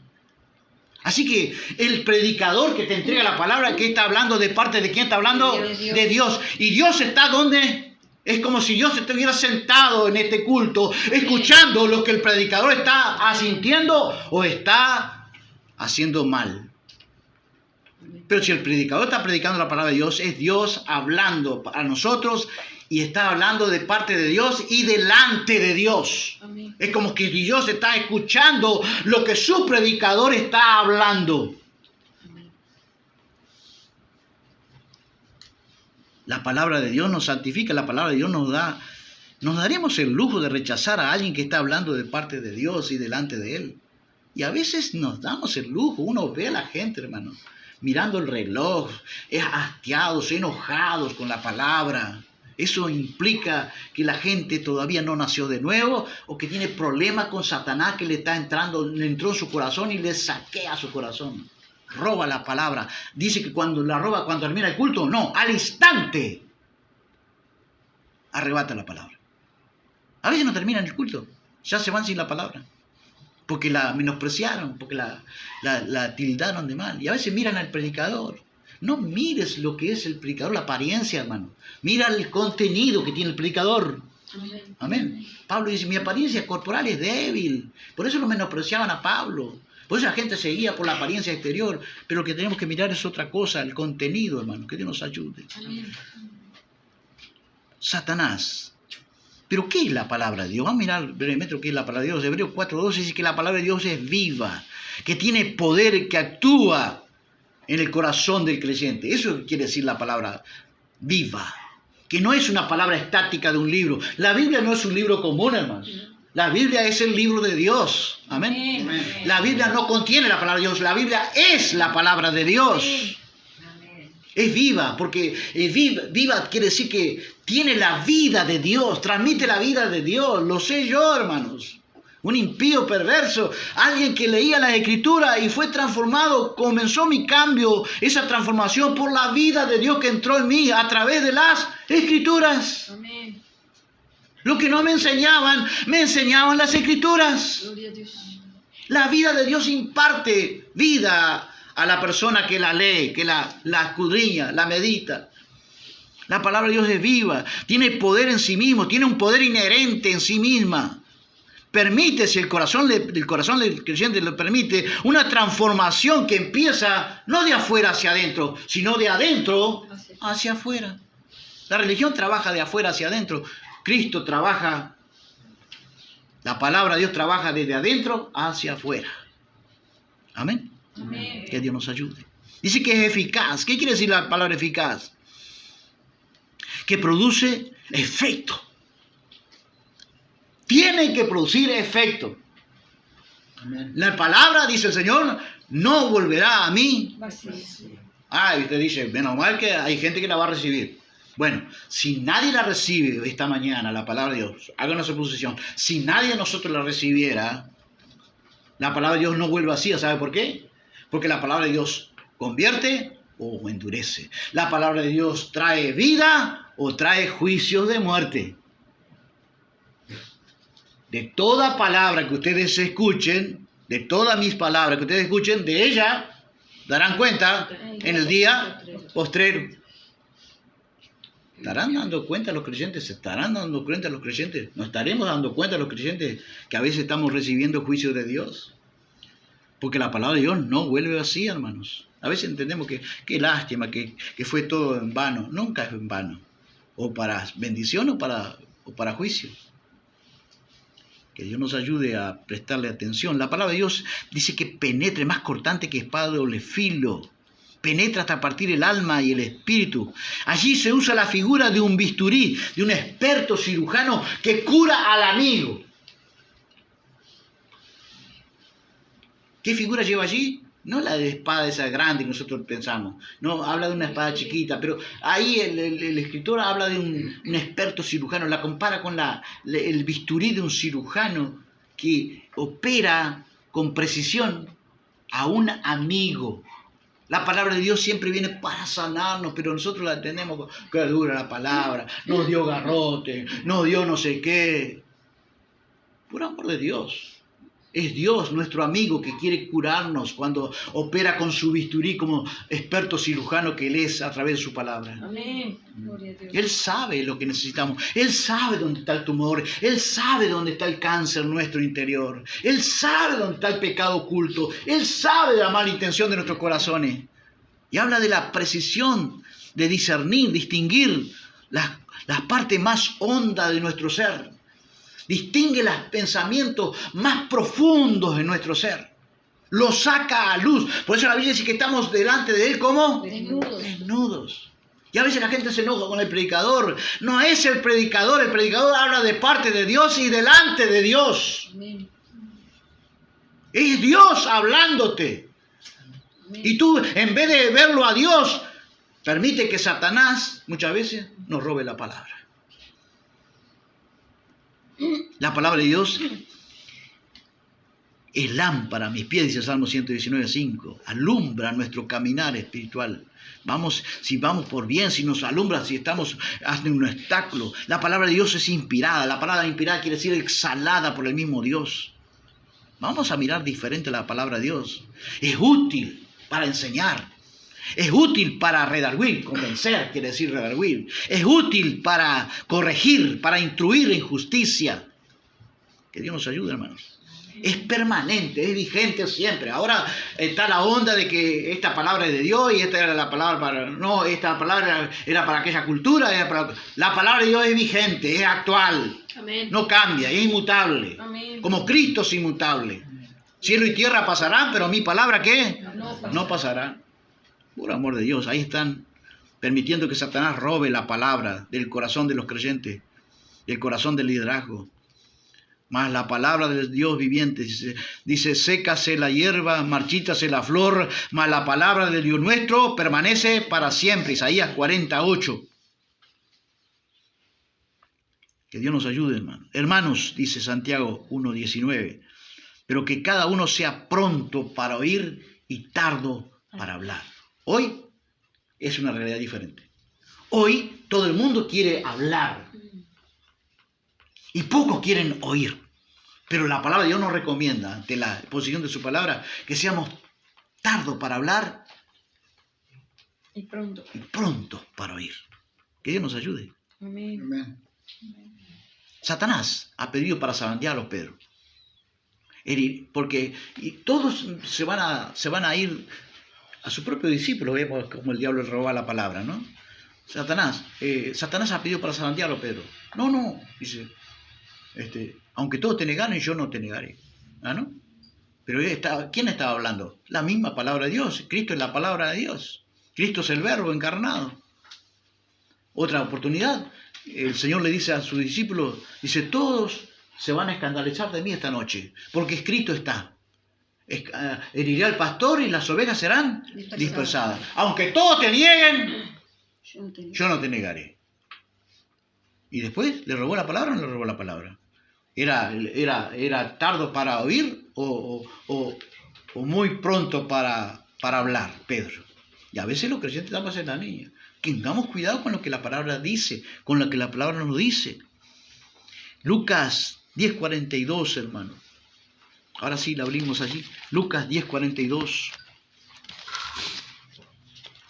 Así que el predicador que te entrega la palabra, que está hablando de parte de quién está hablando, de Dios. Y Dios está donde, es como si Dios estuviera sentado en este culto, escuchando lo que el predicador está asintiendo o está haciendo mal. Pero si el predicador está predicando la palabra de Dios, es Dios hablando a nosotros y está hablando de parte de Dios y delante de Dios. Amén. Es como que Dios está escuchando lo que su predicador está hablando. Amén. La palabra de Dios nos santifica, la palabra de Dios nos daremos el lujo de rechazar a alguien que está hablando de parte de Dios y delante de Él. Y a veces nos damos el lujo, uno ve a la gente, hermano, mirando el reloj, hastiados, enojados con la palabra. Eso implica que la gente todavía no nació de nuevo o que tiene problemas con Satanás que le entró en su corazón y le saquea su corazón. Roba la palabra. Dice que cuando la roba, cuando termina el culto, no, al instante arrebata la palabra. A veces no terminan el culto, ya se van sin la palabra. Porque la menospreciaron, porque la tildaron de mal. Y a veces miran al predicador. No mires lo que es el predicador, la apariencia, hermano. Mira el contenido que tiene el predicador. Amén. Amén. Pablo dice, mi apariencia corporal es débil. Por eso lo menospreciaban a Pablo. Por eso la gente seguía por la apariencia exterior. Pero lo que tenemos que mirar es otra cosa, el contenido, hermano. Que Dios nos ayude. Amén. Satanás. ¿Pero qué es la palabra de Dios? Vamos a mirar brevemente lo que es la palabra de Dios. Hebreos 4:12 dice que la palabra de Dios es viva, que tiene poder, que actúa en el corazón del creyente. Eso quiere decir la palabra viva, que no es una palabra estática de un libro. La Biblia no es un libro común, hermanos. La Biblia es el libro de Dios. Amén. Amén. La Biblia no contiene la palabra de Dios. La Biblia es la palabra de Dios. Amén. Es viva, porque viva quiere decir que tiene la vida de Dios, transmite la vida de Dios. Lo sé yo, hermanos. Un impío perverso, alguien que leía las Escrituras y fue transformado, comenzó mi cambio, esa transformación por la vida de Dios que entró en mí a través de las Escrituras. Amén. Lo que no me enseñaban las Escrituras. Gloria a Dios. La vida de Dios imparte vida a la persona que la lee, que la escudriña, la medita. La palabra de Dios es viva, tiene poder en sí mismo, tiene un poder inherente en sí misma. Permite, si el corazón del creyente lo permite, una transformación que empieza no de afuera hacia adentro, sino de adentro hacia afuera. La religión trabaja de afuera hacia adentro. Cristo trabaja, la palabra de Dios trabaja desde adentro hacia afuera. Amén. Amén. Que Dios nos ayude. Dice que es eficaz. ¿Qué quiere decir la palabra eficaz? Que produce efecto. Tiene que producir efecto. Amén. La palabra, dice el Señor, no volverá a mí. Vacío. Y usted dice, menos mal que hay gente que la va a recibir. Bueno, si nadie la recibe esta mañana, la palabra de Dios, haga una suposición, si nadie de nosotros la recibiera, la palabra de Dios no vuelve vacía. ¿Sabe por qué? Porque la palabra de Dios convierte o endurece. La palabra de Dios trae vida o trae juicios de muerte. De toda palabra que ustedes escuchen, de todas mis palabras que ustedes escuchen, de ella darán cuenta en el día postrero. ¿Estarán dando cuenta los creyentes? ¿Se estarán dando cuenta los creyentes? ¿Nos estaremos dando cuenta los creyentes que a veces estamos recibiendo juicio de Dios? Porque la palabra de Dios no vuelve vacía, hermanos. A veces entendemos que qué lástima, que fue todo en vano. Nunca es en vano. O para bendición o para juicio. Que Dios nos ayude a prestarle atención. La palabra de Dios dice que penetre, más cortante que espada de doble filo. Penetra hasta partir el alma y el espíritu. Allí se usa la figura de un bisturí, de un experto cirujano que cura al amigo. ¿Qué figura lleva allí? No la de espada esa grande que nosotros pensamos. No, habla de una espada chiquita, pero ahí el escritor habla de un experto cirujano, la compara con el bisturí de un cirujano que opera con precisión a un amigo. La palabra de Dios siempre viene para sanarnos, pero nosotros la entendemos que dura la palabra, nos dio garrote, nos dio no sé qué. Por amor de Dios. Es Dios, nuestro amigo, que quiere curarnos cuando opera con su bisturí como experto cirujano que Él es a través de su palabra. Amén. Gloria a Dios. Él sabe lo que necesitamos. Él sabe dónde está el tumor. Él sabe dónde está el cáncer en nuestro interior. Él sabe dónde está el pecado oculto. Él sabe de la mala intención de nuestros corazones. Y habla de la precisión de discernir, distinguir las partes más hondas de nuestro ser. Distingue los pensamientos más profundos de nuestro ser. Los saca a luz. Por eso la Biblia dice que estamos delante de Él como desnudos. Y a veces la gente se enoja con el predicador. No es el predicador habla de parte de Dios y delante de Dios. Amén. Es Dios hablándote. Amén. Y tú, en vez de verlo a Dios, permite que Satanás muchas veces nos robe la palabra. La palabra de Dios es lámpara a mis pies, dice el Salmo 119:5. Alumbra nuestro caminar espiritual. Si vamos por bien, si nos alumbra, si estamos ante un obstáculo. La palabra de Dios es inspirada. La palabra inspirada quiere decir exhalada por el mismo Dios. Vamos a mirar diferente la palabra de Dios. Es útil para enseñar. Es útil para redarguir, convencer, quiere decir redarguir. Es útil para corregir, para instruir en justicia. Que Dios nos ayude, hermanos. Es permanente, es vigente siempre. Ahora está la onda de que esta palabra es de Dios y esta era la palabra para... No, esta palabra era para aquella cultura. La palabra de Dios es vigente, es actual. Amén. No cambia, es inmutable. Amén. Como Cristo es inmutable. Cielo y tierra pasarán, pero mi palabra, ¿qué? No pasará. Por amor de Dios, ahí están permitiendo que Satanás robe la palabra del corazón de los creyentes, del corazón del liderazgo. Mas la palabra del Dios viviente dice, sécase la hierba, marchítase la flor, mas la palabra del Dios nuestro permanece para siempre. Isaías 48. Que Dios nos ayude, hermano. Hermanos, dice Santiago 1:19, pero que cada uno sea pronto para oír y tardo para hablar. Hoy es una realidad diferente. Hoy todo el mundo quiere hablar y pocos quieren oír. Pero la palabra de Dios nos recomienda, ante la exposición de su palabra, que seamos tardos para hablar Y pronto. y prontos para oír. Que Dios nos ayude. Amén. Amén. Satanás ha pedido para zarandearlos, Pedro. Porque todos se van a ir a su propio discípulo. Vemos como el diablo le roba la palabra, ¿no? Satanás ha pedido para zarandearlo, Pedro. No, dice, aunque todos te negaren, yo no te negaré. ¿Ah, no? Pero ¿quién estaba hablando? La misma palabra de Dios. Cristo es la palabra de Dios. Cristo es el verbo encarnado. Otra oportunidad, el Señor le dice a sus discípulos, dice, todos se van a escandalizar de mí esta noche, porque escrito está, heriré al pastor y las ovejas serán dispersadas. Aunque todos te nieguen, yo no te negaré. Y después, ¿le robó la palabra o no le robó la palabra? ¿Era tardo para oír o muy pronto para hablar, Pedro? Y a veces los creyentes estamos en la niña. Que tengamos cuidado con lo que la palabra dice, con lo que la palabra nos dice. Lucas 10:42, hermano. Ahora sí, la abrimos allí. Lucas 10:42.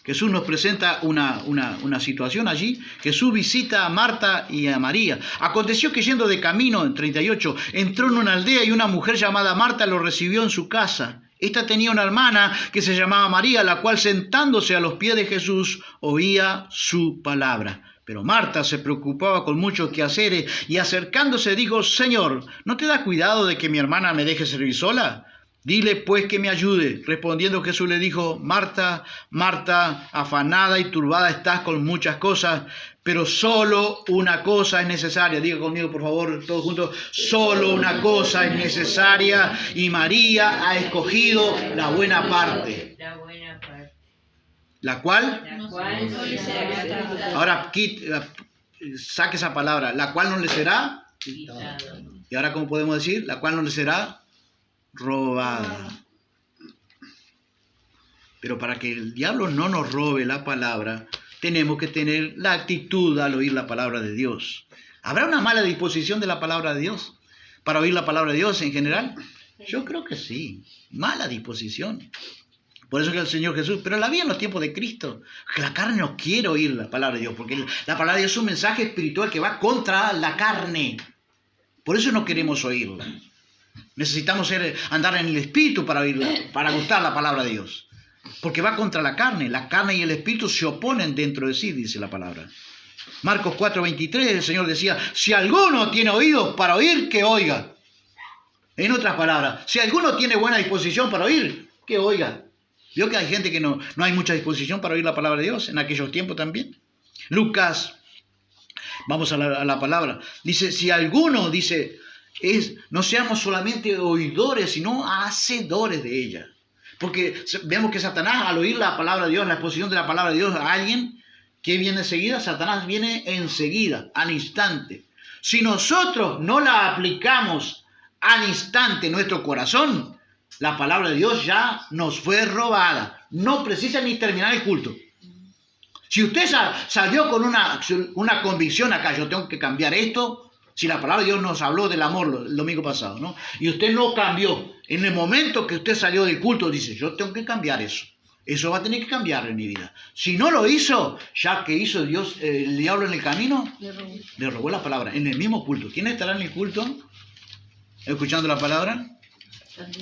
Jesús nos presenta una situación allí. Jesús visita a Marta y a María. Aconteció que yendo de camino, en 38, entró en una aldea y una mujer llamada Marta lo recibió en su casa. Esta tenía una hermana que se llamaba María, la cual sentándose a los pies de Jesús oía su palabra. Pero Marta se preocupaba con muchos quehaceres y acercándose dijo, Señor, ¿no te da cuidado de que mi hermana me deje servir sola? Dile pues que me ayude. Respondiendo Jesús le dijo, Marta, Marta, afanada y turbada estás con muchas cosas, pero solo una cosa es necesaria. Diga conmigo, por favor, todos juntos. Solo una cosa es necesaria y María ha escogido la buena parte. La buena parte. ¿La cual? La cual no le será quitada. Ahora saque esa palabra. ¿La cual no le será? Quitado. Y ahora, ¿cómo podemos decir? La cual no le será robada. Pero para que el diablo no nos robe la palabra, tenemos que tener la actitud al oír la palabra de Dios. ¿Habrá una mala disposición de la palabra de Dios para oír la palabra de Dios en general? Yo creo que sí, mala disposición. Por eso que el Señor Jesús, pero la vida en los tiempos de Cristo, que la carne no quiere oír la palabra de Dios, porque la palabra de Dios es un mensaje espiritual que va contra la carne. Por eso no queremos oírla. Necesitamos andar en el espíritu para oírla, para gustar la palabra de Dios. Porque va contra la carne. La carne y el espíritu se oponen dentro de sí, dice la palabra. Marcos 4:23, el Señor decía, si alguno tiene oídos para oír, que oiga. En otras palabras, si alguno tiene buena disposición para oír, que oiga. Vio que hay gente que no hay mucha disposición para oír la palabra de Dios en aquellos tiempos también. Lucas, vamos a la palabra. Dice, si alguno, dice, no seamos solamente oidores, sino hacedores de ella. Porque vemos que Satanás, al oír la palabra de Dios, la exposición de la palabra de Dios a alguien, ¿qué viene enseguida? Satanás viene enseguida, al instante. Si nosotros no la aplicamos al instante en nuestro corazón, la palabra de Dios ya nos fue robada. No precisa ni terminar el culto. Si usted salió con una convicción acá, yo tengo que cambiar esto, si la palabra de Dios nos habló del amor el domingo pasado, ¿no? Y usted no cambió, en el momento que usted salió del culto, dice, yo tengo que cambiar eso. Eso va a tener que cambiar en mi vida. Si no lo hizo, ya que hizo Dios, el diablo en el camino, le robó la palabra, en el mismo culto. ¿Quién estará en el culto? ¿Escuchando la palabra?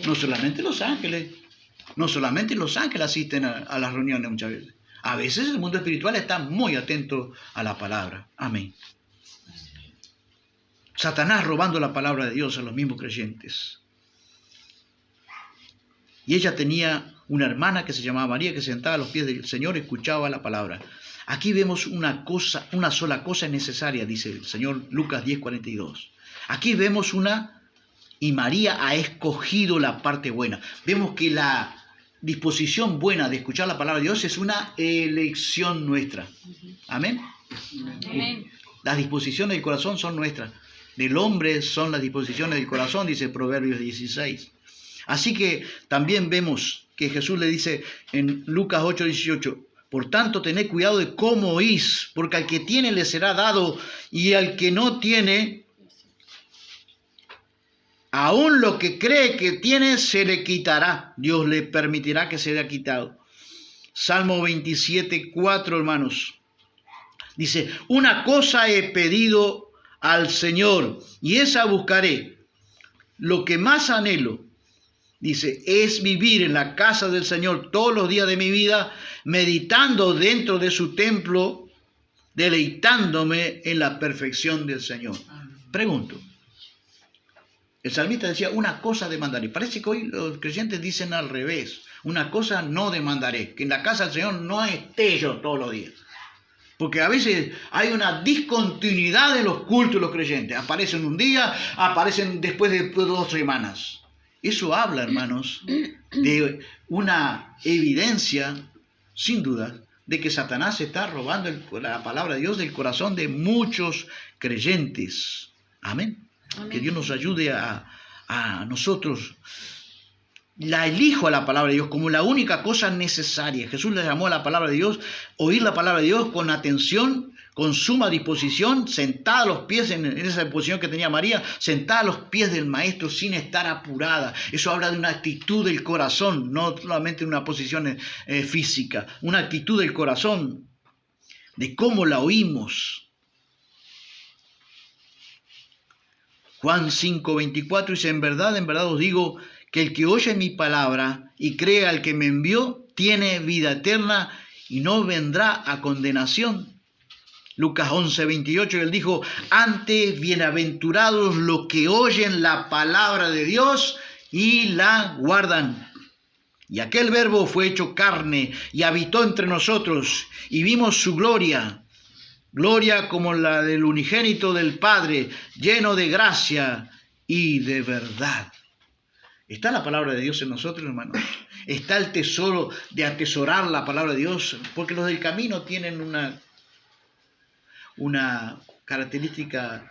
No solamente los ángeles. No solamente los ángeles asisten a las reuniones muchas veces. A veces el mundo espiritual está muy atento a la palabra. Amén. Satanás robando la palabra de Dios a los mismos creyentes. Y ella tenía una hermana que se llamaba María, que sentada a los pies del Señor escuchaba la palabra. Aquí vemos una sola cosa necesaria, dice el Señor Lucas 10:42. Aquí vemos y María ha escogido la parte buena. Vemos que la disposición buena de escuchar la palabra de Dios es una elección nuestra. Amén. Amén. Las disposiciones del corazón son nuestras. Del hombre son las disposiciones del corazón, dice Proverbios 16. Así que también vemos que Jesús le dice en Lucas 8:18, por tanto tened cuidado de cómo oís, porque al que tiene le será dado, y al que no tiene, aún lo que cree que tiene se le quitará. Dios le permitirá que se le haya quitado. Salmo 27:4, hermanos. Dice, una cosa he pedido al Señor y esa buscaré. Lo que más anhelo, dice, es vivir en la casa del Señor todos los días de mi vida, meditando dentro de su templo, deleitándome en la perfección del Señor. Pregunto, el salmista decía, una cosa demandaré. Parece que hoy los creyentes dicen al revés, una cosa no demandaré, que en la casa del Señor no esté yo todos los días. Porque a veces hay una discontinuidad en los cultos de los creyentes. Aparecen un día, aparecen después de 2 semanas. Eso habla, hermanos, de una evidencia, sin duda, de que Satanás está robando la palabra de Dios del corazón de muchos creyentes. Amén. Amén. Que Dios nos ayude a nosotros. La elijo a la palabra de Dios como la única cosa necesaria. Jesús le llamó a la palabra de Dios, oír la palabra de Dios con atención, con suma disposición, sentada a los pies, en esa disposición que tenía María, sentada a los pies del Maestro sin estar apurada. Eso habla de una actitud del corazón, no solamente una posición física, una actitud del corazón, de cómo la oímos. Juan 5:24 dice, en verdad os digo, que el que oye mi palabra y cree al que me envió, tiene vida eterna y no vendrá a condenación. Lucas 11:28, él dijo, antes bienaventurados los que oyen la palabra de Dios y la guardan. Y aquel verbo fue hecho carne y habitó entre nosotros y vimos su gloria. Gloria como la del unigénito del Padre, lleno de gracia y de verdad. ¿Está la palabra de Dios en nosotros, hermanos? ¿Está el tesoro de atesorar la palabra de Dios? Porque los del camino tienen una característica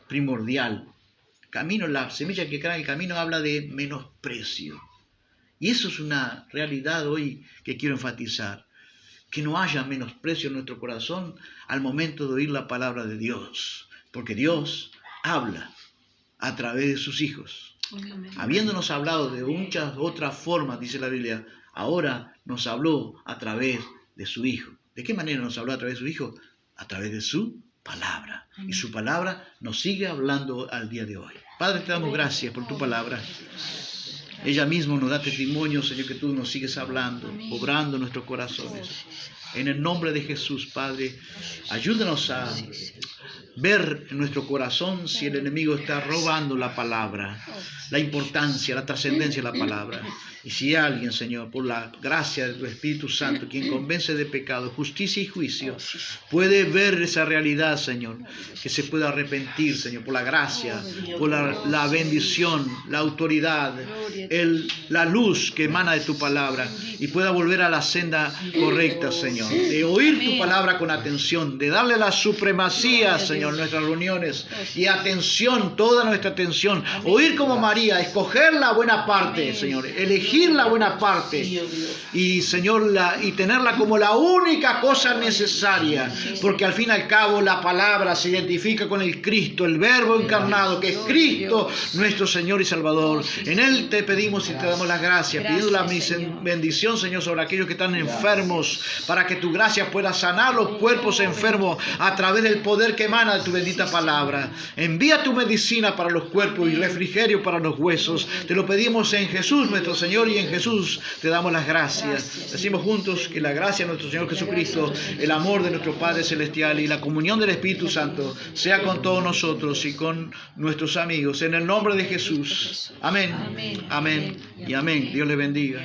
primordial. Camino, la semilla que cae en el camino habla de menosprecio. Y eso es una realidad hoy que quiero enfatizar. Que no haya menosprecio en nuestro corazón al momento de oír la palabra de Dios. Porque Dios habla a través de sus hijos. Amén. Habiéndonos hablado de muchas otras formas, dice la Biblia, ahora nos habló a través de su Hijo. ¿De qué manera nos habló a través de su Hijo? A través de su palabra. Y su palabra nos sigue hablando al día de hoy. Padre, te damos gracias por tu palabra. Ella misma nos da testimonio, Señor, que tú nos sigues hablando, obrando en nuestros corazones. En el nombre de Jesús, Padre, ayúdanos a ver en nuestro corazón si el enemigo está robando la palabra, la importancia, la trascendencia de la palabra. Y si alguien, Señor, por la gracia de tu Espíritu Santo, quien convence de pecado, justicia y juicio, puede ver esa realidad, Señor, que se pueda arrepentir, Señor, por la gracia, por la bendición, la autoridad, la luz que emana de tu palabra, y pueda volver a la senda correcta, Señor, de oír tu palabra con atención, de darle la supremacía, Señor, en nuestras reuniones, y atención, toda nuestra atención, oír como María, escoger la buena parte, Señor, elegir la buena parte, y Señor, y tenerla como la única cosa necesaria, porque al fin y al cabo la palabra se identifica con el Cristo, el Verbo encarnado, que es Cristo, nuestro Señor y Salvador. En Él te pedimos y te damos las gracias, pidiendo la bendición, Señor, sobre aquellos que están enfermos, para que tu gracia pueda sanar los cuerpos enfermos a través del poder que emana de tu bendita palabra. Envía tu medicina para los cuerpos y refrigerio para los huesos. Te lo pedimos en Jesús, nuestro Señor, y en Jesús te damos las gracias. Decimos juntos que la gracia de nuestro Señor Jesucristo, el amor de nuestro Padre Celestial y la comunión del Espíritu Santo sea con todos nosotros y con nuestros amigos. En el nombre de Jesús. Amén. Amén. Y amén. Dios les bendiga.